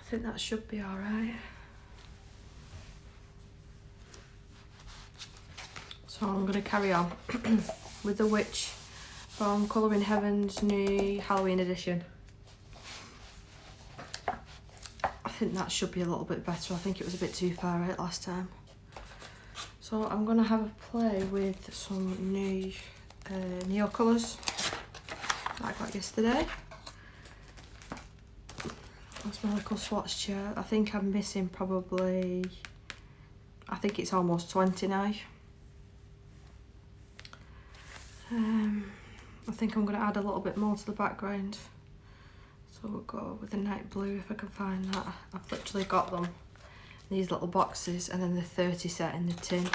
think that should be alright. So I'm going to carry on with The Witch from Colouring Heaven's new Halloween edition. I think that should be a little bit better. I think it was a bit too far out last time. So I'm going to have a play with some new Neo colours that I got yesterday. That's my little swatch chart. I think I'm missing probably, I think it's almost 20 now. I think I'm going to add a little bit more to the background. So we'll go with the night blue if I can find that. I've literally got them, these little boxes, and then the 30 set in the tin.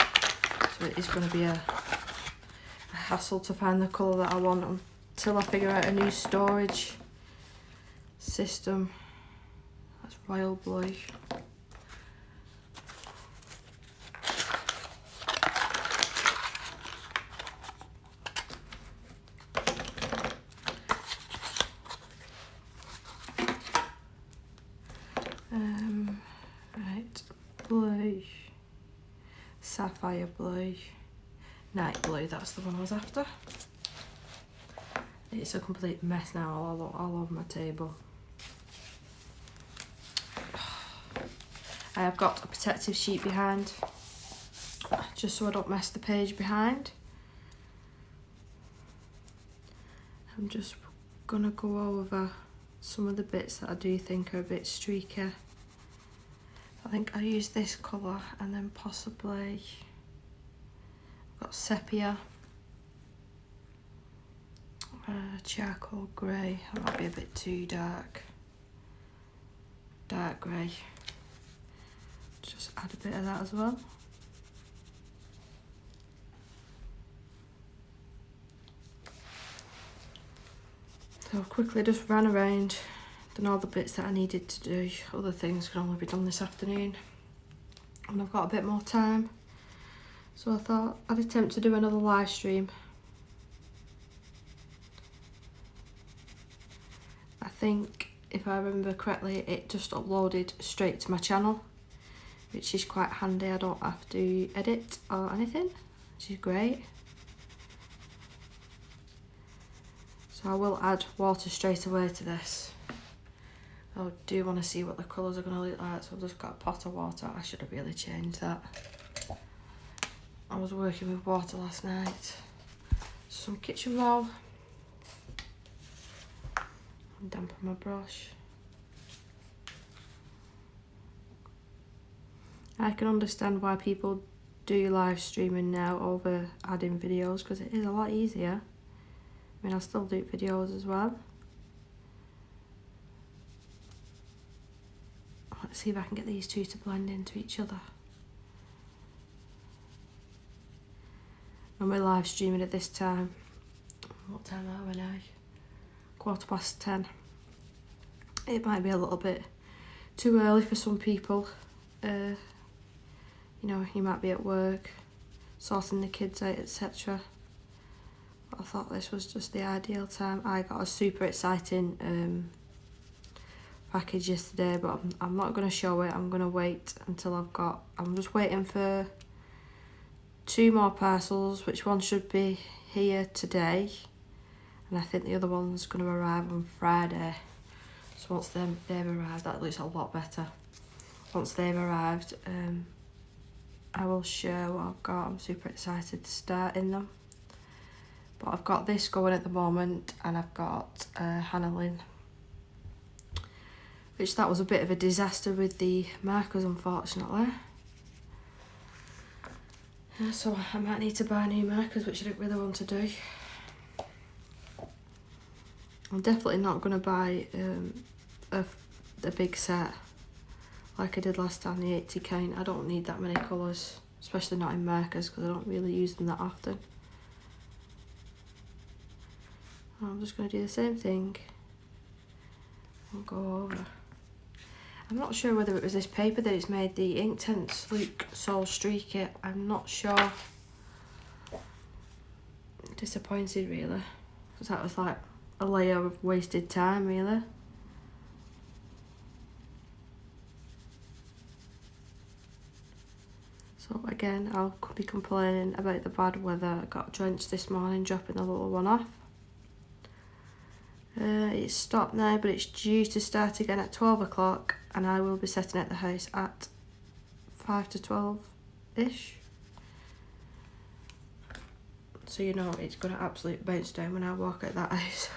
So it is going to be a hassle to find the colour that I want until I figure out a new storage system. That's royal blue. Right, blue, sapphire blue, night blue, that's the one I was after. It's a complete mess now all over my table. I have got a protective sheet behind, just so I don't mess the page behind. I'm just gonna go over some of the bits that I do think are a bit streaky. I think I use this colour and then possibly I've got sepia, charcoal grey. That might be a bit too dark. Dark grey. Just add a bit of that as well. So I've quickly just ran around, done all the bits that I needed to do. Other things can only be done this afternoon. And I've got a bit more time. So I thought I'd attempt to do another live stream. I think, if I remember correctly, it just uploaded straight to my channel, which is quite handy. I don't have to edit or anything, which is great. So I will add water straight away to this. I do want to see what the colours are going to look like, so I've just got a pot of water. I should have really changed that. I was working with water last night. Some kitchen roll. Dampen my brush. I can understand why people do live streaming now over adding videos, because it is a lot easier. I mean, I still do videos as well. Let's see if I can get these two to blend into each other. And we're live streaming at this time. What time are we now? 10:15. It might be a little bit too early for some people. You know, you might be at work, sorting the kids out, etc. But I thought this was just the ideal time. I got a super exciting package yesterday, but I'm not going to show it. I'm going to wait until I'm just waiting for 2 more parcels, which one should be here today, and I think the other one's going to arrive on Friday. So once they've arrived, that looks a lot better. Once they've arrived, I will share what I've got. I'm super excited to start in them. But I've got this going at the moment, and I've got Hannah Lynn, which that was a bit of a disaster with the markers, unfortunately. Yeah, so I might need to buy new markers, which I don't really want to do. I'm definitely not going to buy a big set like I did last time, the 80 count. I don't need that many colours, especially not in markers, because I don't really use them that often. I'm just going to do the same thing and go over. I'm not sure whether it was this paper that it's made the Inktense look so streaky. I'm not sure. Disappointed really, because that was like a layer of wasted time really. again. I'll be complaining about the bad weather. I got drenched this morning dropping the little one off. It's stopped now, but it's due to start again at 12 o'clock, and I will be setting out the house at 5 to 12-ish. So you know it's going to absolutely bounce down when I walk out that house.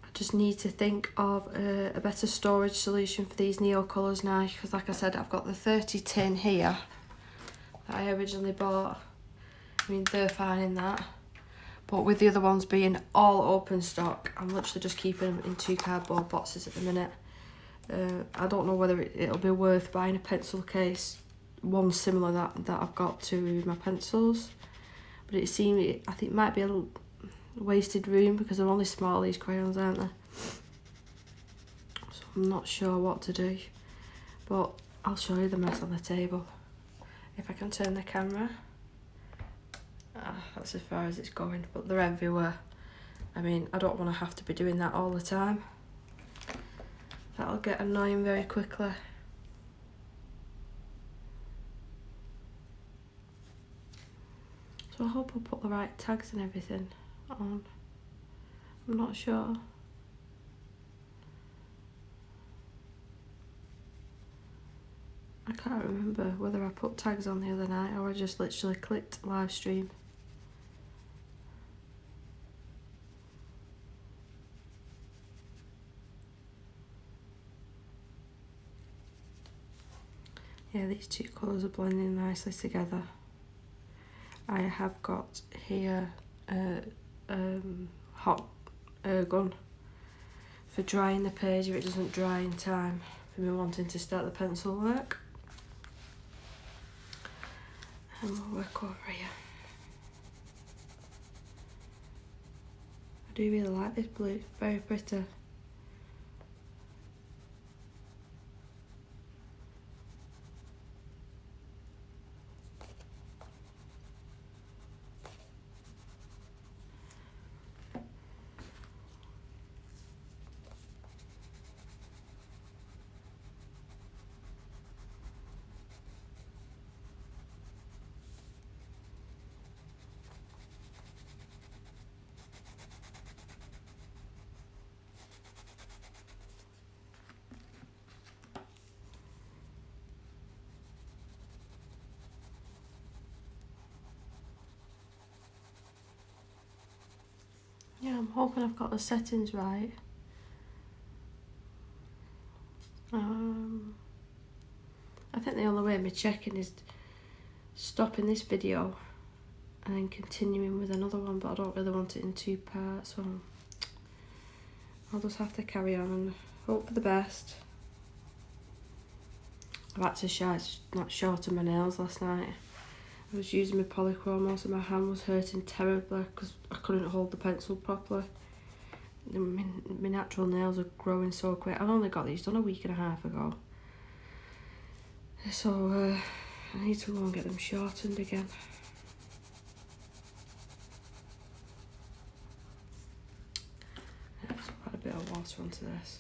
I just need to think of a better storage solution for these Neocolours now, because like I said, I've got the 30 tin here that I originally bought. I mean, they're fine in that, but with the other ones being all open stock, I'm literally just keeping them in 2 cardboard boxes at the minute. I don't know whether it'll be worth buying a pencil case, one similar that I've got to my pencils, but I think it might be a little wasted room because they're only small, these crayons, aren't they? So I'm not sure what to do, but I'll show you the mess on the table. If I can turn the camera, that's as far as it's going, but they're everywhere. I mean, I don't want to have to be doing that all the time. That'll get annoying very quickly. So I hope I'll put the right tags and everything on. I'm not sure. I can't remember whether I put tags on the other night or I just literally clicked live stream. Yeah, these 2 colours are blending nicely together. I have got here hot air gun for drying the page if it doesn't dry in time for me wanting to start the pencil work. And we'll work over here. I do really like this blue, it's very pretty. Yeah, I'm hoping I've got the settings right. I think the only way of me checking is stopping this video and then continuing with another one, but I don't really want it in 2 parts, so I'll just have to carry on and hope for the best. I've had to shorten my nails last night. I was using my polychromos and my hand was hurting terribly because I couldn't hold the pencil properly. My natural nails are growing so quick. I've only got these done a week and a half ago. So I need to go and get them shortened again. Let's add a bit of water onto this.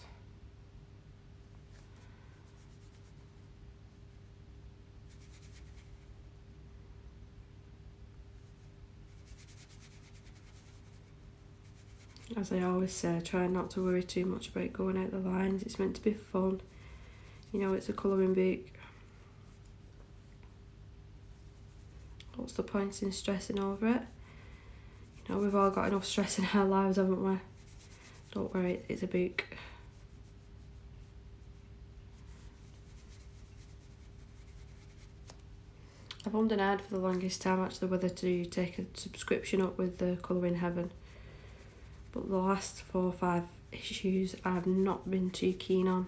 As I always say, try not to worry too much about going out the lines. It's meant to be fun. You know, it's a colouring book. What's the point in stressing over it? You know, we've all got enough stress in our lives, haven't we? Don't worry, it's a book. I've ummed and ahed for the longest time actually whether to take a subscription up with the Colouring Heaven. But the last 4 or 5 issues I've not been too keen on.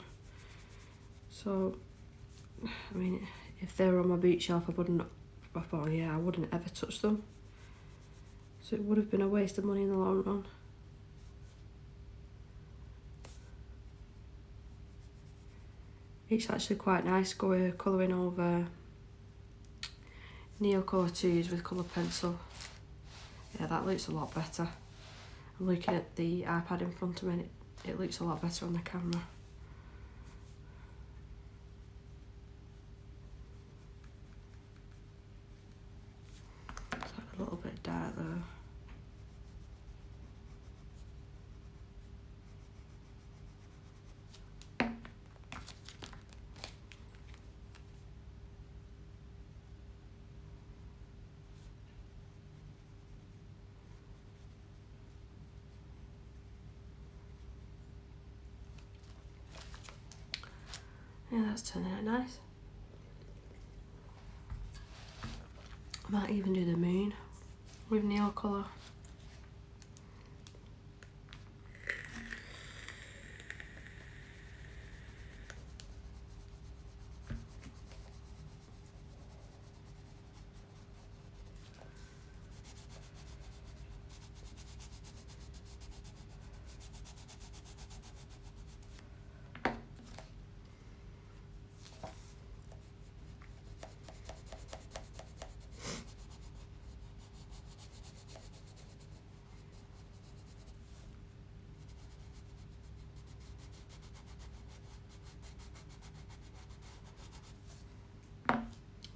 So, I mean, if they were on my bookshelf I wouldn't ever touch them. So it would have been a waste of money in the long run. It's actually quite nice colouring over Neocolour 2s with colour pencil. Yeah, that looks a lot better. I'm looking at the iPad in front of me and it looks a lot better on the camera. A little bit dark though. Yeah, that's turning out nice. I might even do the moon with nail colour.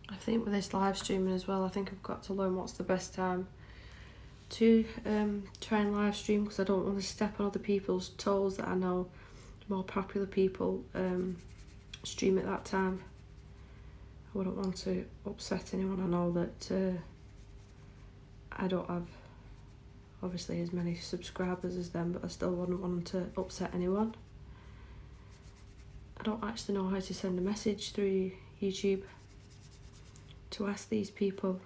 I think with this live streaming as well, I think I've got to learn what's the best time to try and live stream, because I don't want to step on other people's toes that I know more popular people stream at that time. I wouldn't want to upset anyone. I know that I don't have obviously as many subscribers as them, but I still wouldn't want them to upset anyone. I don't actually know how to send a message through YouTube to ask these people.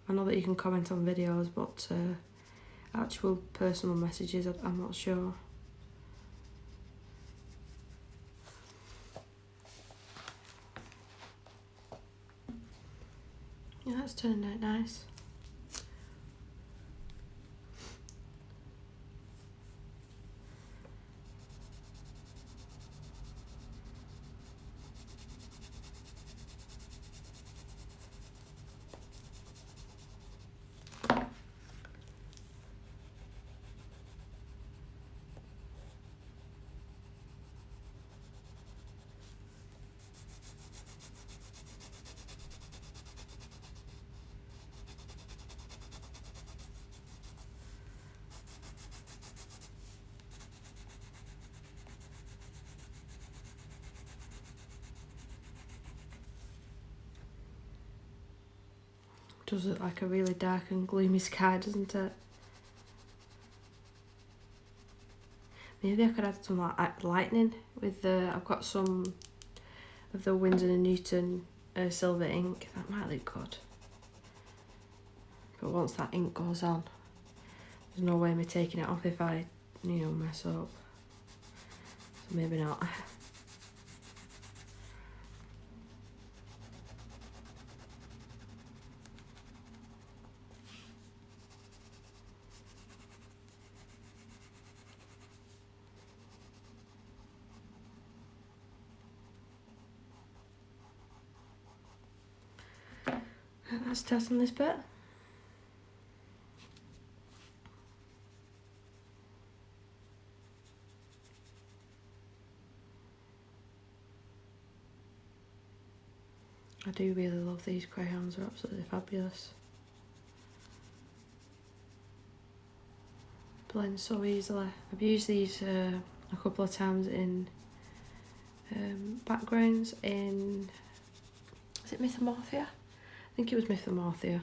I know that you can comment on videos, but actual personal messages, I'm not sure. Yeah, that's turned out nice. Does look like a really dark and gloomy sky, doesn't it? Maybe I could add some like lightning with the. I've got some of the Winsor & Newton silver ink. That might look good. But once that ink goes on, there's no way of me taking it off if I, mess up. So maybe not. Let's test on this bit. I do really love these crayons, they're absolutely fabulous. Blend so easily. I've used these a couple of times in backgrounds in, is it Mythomorphia? I think it was Mythomorphia.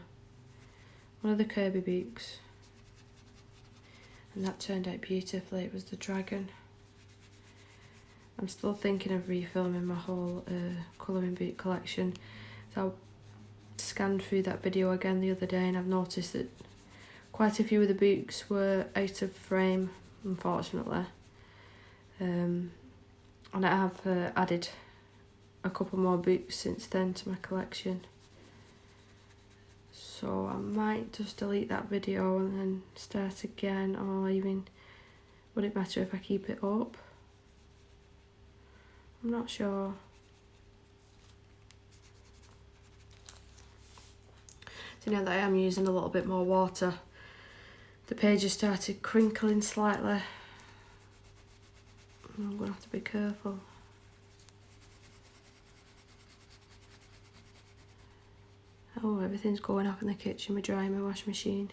One of the Kirby books. And that turned out beautifully. It was the dragon. I'm still thinking of refilming my whole colouring book collection. So I scanned through that video again the other day and I've noticed that quite a few of the books were out of frame, unfortunately. And I have added a couple more books since then to my collection. So I might just delete that video and then start again, or even, would it matter if I keep it up? I'm not sure. So now that I am using a little bit more water, the pages started crinkling slightly. I'm going to have to be careful. Oh, everything's going off in the kitchen. We're drying my washing machine.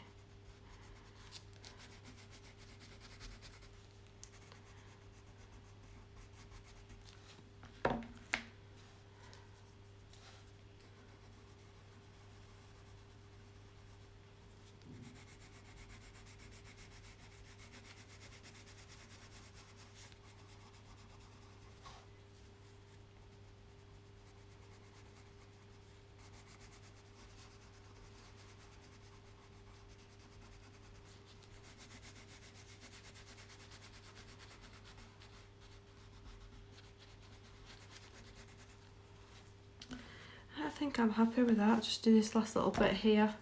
I think I'm happy with that. Just do this last little bit here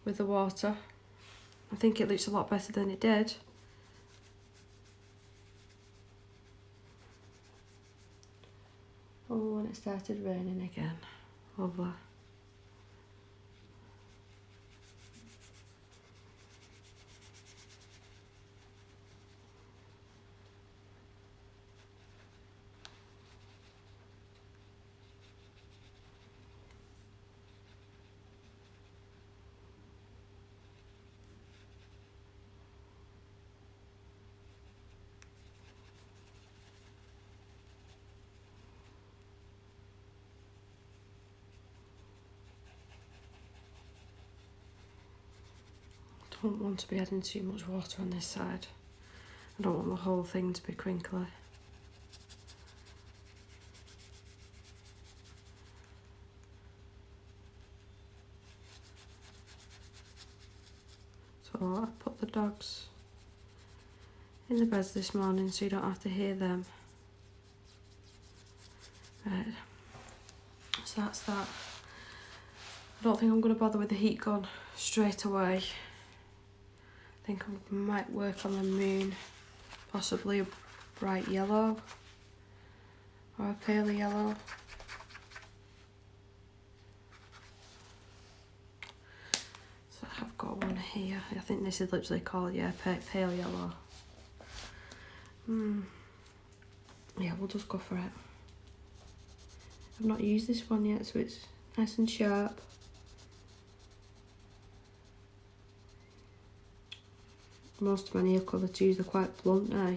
with the water. I think it looks a lot better than it did. Oh, and it started raining again. Lovely. Don't want to be adding too much water on this side. I don't want the whole thing to be crinkly. So I put the dogs in the beds this morning so you don't have to hear them. Right, so that's that. I don't think I'm going to bother with the heat gun straight away. I think I might work on the moon, possibly a bright yellow or a pale yellow. So I've got one here. I think this is literally called, yeah, pale yellow. Yeah, we'll just go for it. I've not used this one yet, so it's nice and sharp. Most of my nail colour twos are quite blunt now,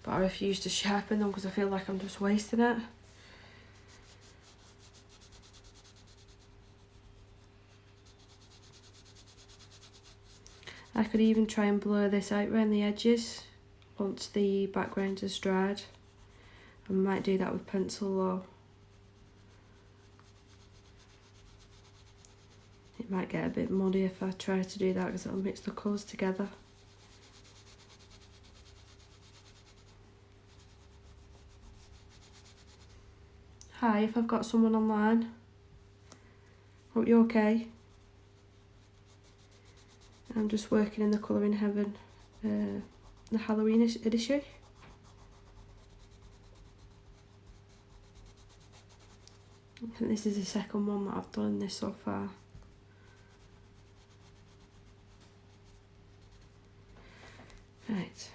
but I refuse to sharpen them because I feel like I'm just wasting it. I could even try and blur this out around the edges once the background is dried. I might do that with pencil though. It might get a bit muddy if I try to do that because it'll mix the colours together. Hi, if I've got someone online. Hope you're okay. I'm just working in the Colouring Heaven, the Halloween edition. I think this is the second one that I've done in this so far. Right.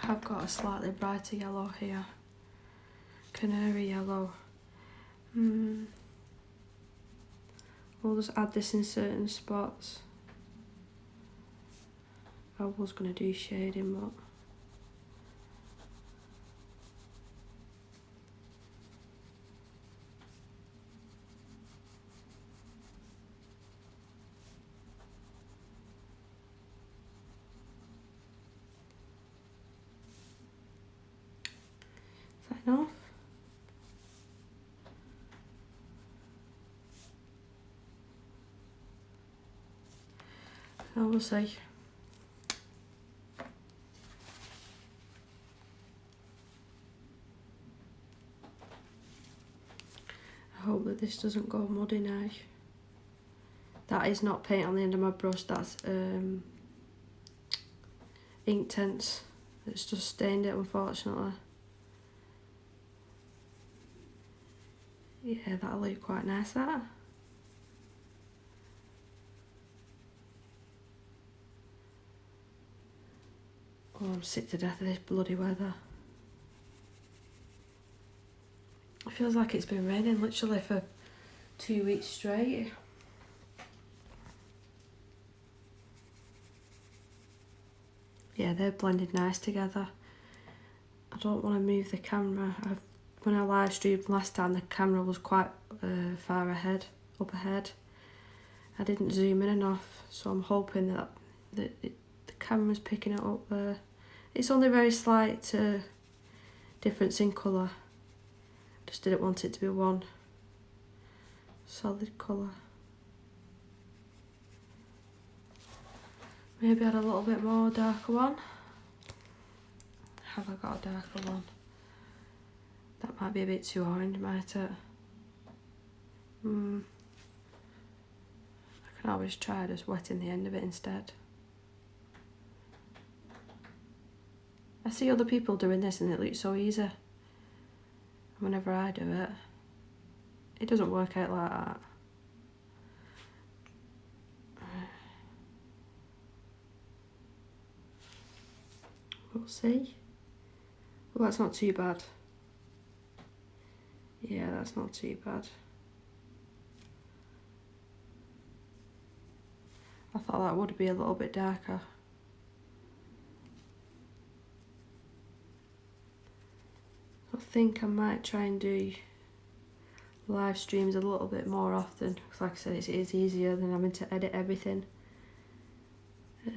I've got a slightly brighter yellow here. Canary yellow. We'll just add this in certain spots. I was going to do shading, but is that enough? I will see. I hope that this doesn't go muddy now. That is not paint on the end of my brush, that's Inktense. It's just stained it, unfortunately. Yeah, that'll look quite nice, that. Oh, I'm sick to death of this bloody weather. feels like it's been raining literally for 2 weeks straight. Yeah, they're blended nice together. I don't want to move the camera. When I live streamed last time, the camera was quite far ahead, up ahead. I didn't zoom in enough, so I'm hoping that the camera's picking it up there. It's only very slight difference in colour. Just didn't want it to be one solid colour. Maybe add a little bit more darker one. Have I got a darker one? That might be a bit too orange, might it? I can always try just wetting the end of it instead. I see other people doing this and it looks so easy. Whenever I do it, it doesn't work out like that. We'll see. Well, that's not too bad. Yeah, that's not too bad. I thought that would be a little bit darker. I think I might try and do live streams a little bit more often, because like I said, it is easier than having to edit everything. What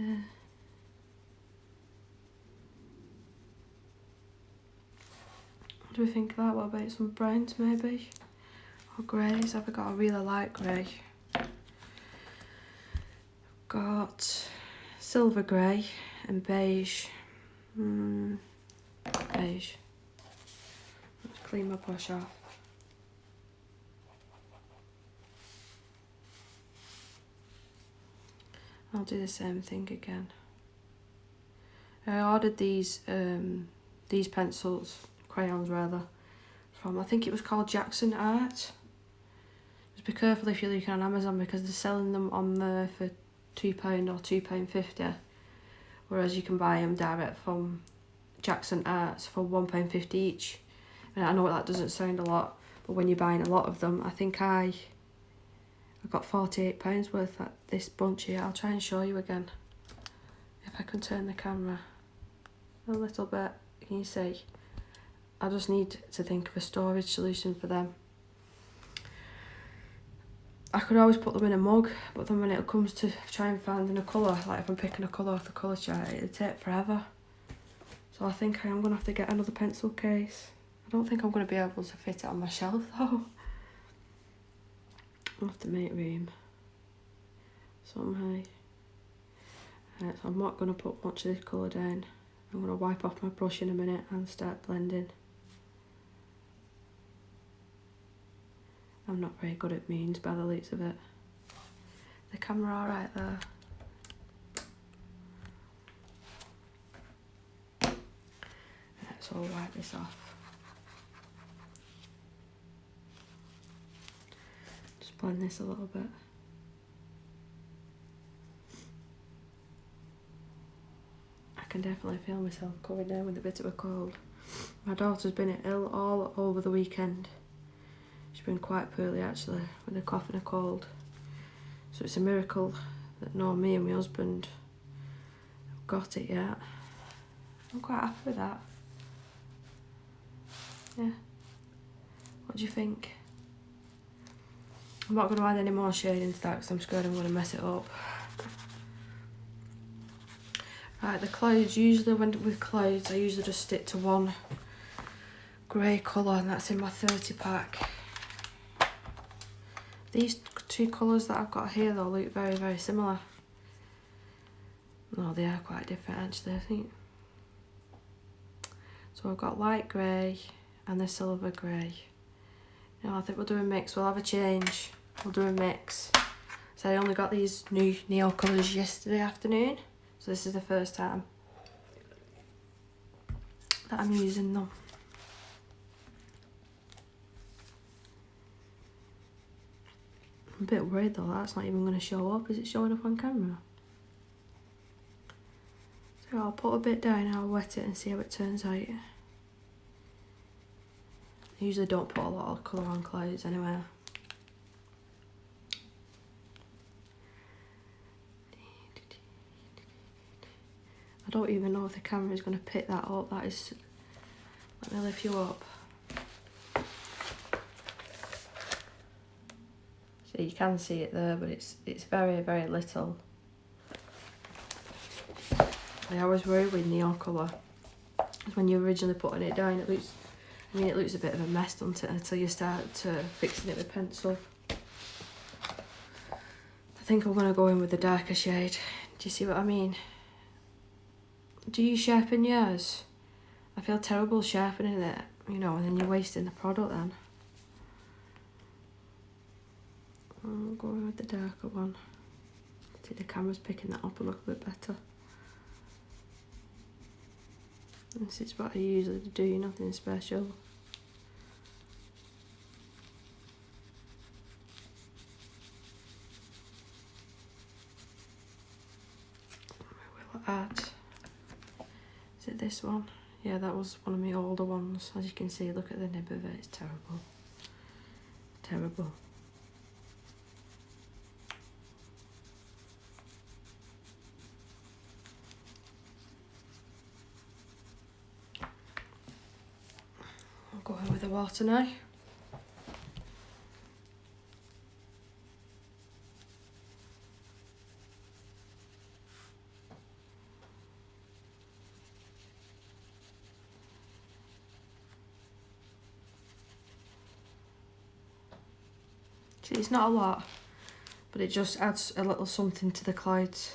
do we think of that? What about some browns maybe? Or greys? Have I got a really light grey? Got silver grey and beige. Beige. Let's clean my brush off. I'll do the same thing again. I ordered these pencils, crayons rather, from, I think it was called Jackson Art. Just be careful if you're looking on Amazon, because they're selling them on there for £2 or £2.50, whereas you can buy them direct from Jackson Arts for £1.50 each. And I know that doesn't sound a lot, but when you're buying a lot of them, I think I got £48 worth at this bunch here. I'll try and show you again if I can turn the camera a little bit. Can you see? I just need to think of a storage solution for them. I could always put them in a mug, but then when it comes to trying finding a colour, like if I'm picking a colour off the colour chart, it'd take forever. So I think I am going to have to get another pencil case. I don't think I'm going to be able to fit it on my shelf though. I'll have to make room somehow. Right, so I'm not going to put much of this colour down. I'm going to wipe off my brush in a minute and start blending. I'm not very good at means by the looks of it. The camera alright there? Right, so I'll wipe this off. Just blend this a little bit. I can definitely feel myself coming down with a bit of a cold. My daughter's been ill all over the weekend. She's been quite poorly actually, with a cough and a cold. So it's a miracle that me and my husband have got it yet. I'm quite happy with that. Yeah. What do you think? I'm not going to add any more shading to that because I'm scared I'm going to mess it up. Right, the clouds, usually with clouds I usually just stick to one grey colour, and that's in my 30 pack. These two colours that I've got here though look very, very similar. No, they are quite different actually, I think. So I've got light grey and the silver grey. Now I think we'll do a mix. We'll have a change. We'll do a mix. So I only got these new Neo colours yesterday afternoon. So this is the first time that I'm using them. I'm a bit worried though, that's not even going to show up. Is it showing up on camera? So I'll put a bit down and I'll wet it and see how it turns out. I usually don't put a lot of colour on clouds anyway. I don't even know if the camera is going to pick that up. That is... Let me lift you up. So you can see it there, but it's very, very little. I always worry with neon colour. When you're originally putting it down, it looks... I mean, it looks a bit of a mess, doesn't it, until you start fixing it with pencil. I think I'm going to go in with the darker shade. Do you see what I mean? Do you sharpen yours? I feel terrible sharpening it, you know, and then you're wasting the product then. I'll go in with the darker one. I think the camera's picking that up a little bit better. This is what I usually do, nothing special. I will add... Is it this one? Yeah, that was one of my older ones. As you can see, look at the nib of it, it's terrible. Terrible. I'll go in with the water now. See, it's not a lot, but it just adds a little something to the clouds.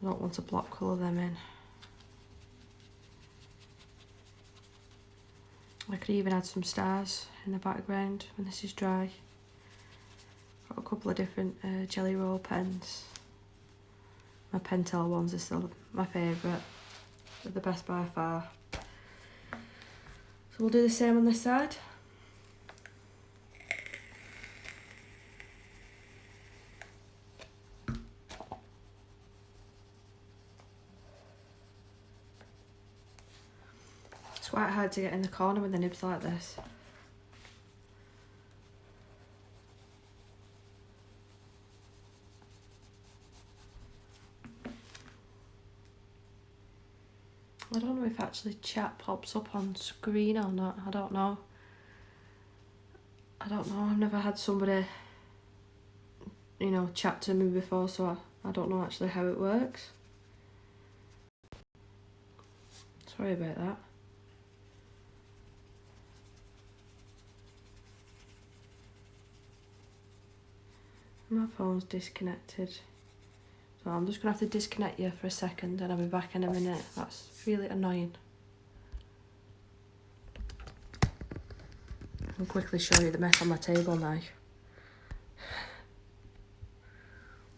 I don't want to block colour them in. I could even add some stars in the background when this is dry. Got a couple of different Jelly Roll pens. My Pentel ones are still my favourite. They're the best by far. So we'll do the same on this side. It's quite hard to get in the corner with the nibs like this. I don't know if actually chat pops up on screen or not, I don't know. I've never had somebody, you know, chat to me before, so I don't know actually how it works. Sorry about that. My phone's disconnected. So I'm just going to have to disconnect you for a second and I'll be back in a minute. That's really annoying. I'll quickly show you the mess on my table now.